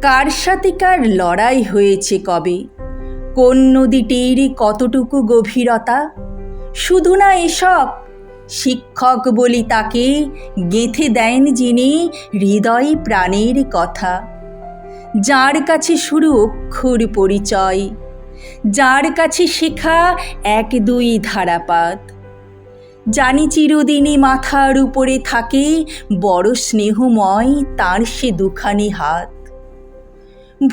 কার সাথে কার লড়াই হয়েছে কবে, কোন নদীটির কতটুকু গভীরতা, শুধু না এসব, শিক্ষক বলি তাকে গেঁথে দেন যিনি হৃদয় প্রাণের কথা। যার কাছে শুরু অক্ষর পরিচয়, যার কাছে শেখা এক দুই ধারাপাত। জানি চিরদিনই মাথার উপরে থাকে বড় স্নেহময় তার সে দুখানি হাত।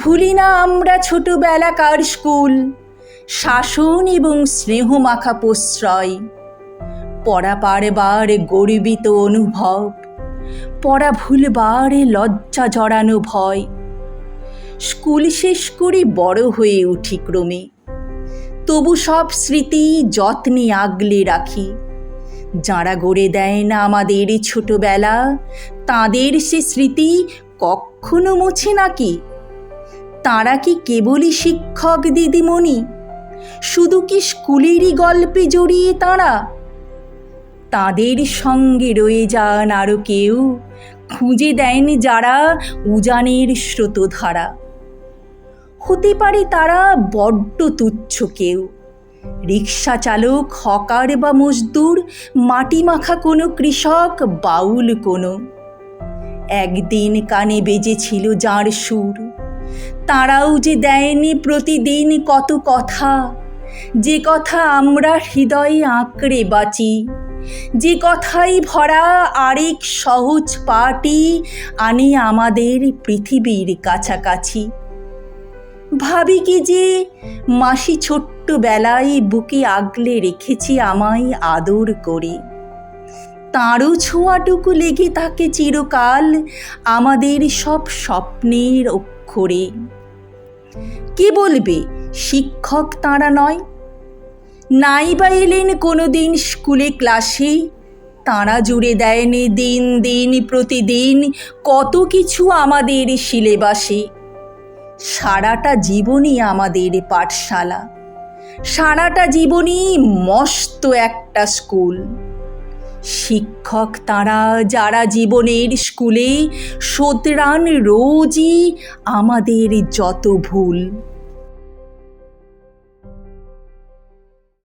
ভুলি না আমরা ছোটবেলাকার স্কুল, শাসন এবং স্নেহমাখা প্রশ্রয়। পড়া পারবার গর্বিত অনুভব, পড়া ভুলবার লজ্জা জড়ানো ভয়। স্কুল শেষ করে বড় হয়ে উঠি ক্রমে, তবু সব স্মৃতি যত্নে আগলে রাখি। যাঁরা গড়ে দেন আমাদের ছোটবেলা, তাঁদের সে স্মৃতি কখনো মোছে নাকি? তাঁরা কি কেবলই শিক্ষক দিদিমণি? শুধু কি স্কুলেরই গল্পে জড়িয়ে তাঁরা? তাঁদের সঙ্গে রয়ে যান আরও কেউ, খুঁজে দেন যারা উজানের স্রোতধারা। হতে পারে তারা বড্ড তুচ্ছ কেউ, রিক্সা চালক, হকার বা মজদুর, মাটি মাখা কোনো কৃষক, বাউল কোনো। একদিন কানে বেজেছিল যাঁর সুর, তাঁরাও যে দেয়নি প্রতিদিন কত কথা। যে কথা আমরা হৃদয়ে আঁকড়ে বাঁচি, যে কথাই ভরা আরেক সহজ পাটি আনে আমাদের পৃথিবীর কাছাকাছি। ভাবি কি যে মাসি ছোট্টবেলায় বুকে আগলে রেখেছি আমায় আদর করে। তাঁরও ছোঁয়াটুকু লেগে থাকে চিরকাল আমাদের সব স্বপ্নের অক্ষরে। কে বলবে শিক্ষক তাঁরা নয়? নাই বা এলেন কোনো দিন স্কুলে ক্লাসে, তাঁরা জুড়ে দেন দিন দিন প্রতিদিন কত কিছু আমাদের সিলেবাসে। সারাটা জীবনই আমাদের পাঠশালা, সারাটা জীবনই মস্ত একটা স্কুল। শিক্ষক তাঁরা যারা জীবনের স্কুলে শোধরান রোজই আমাদের যত ভুল।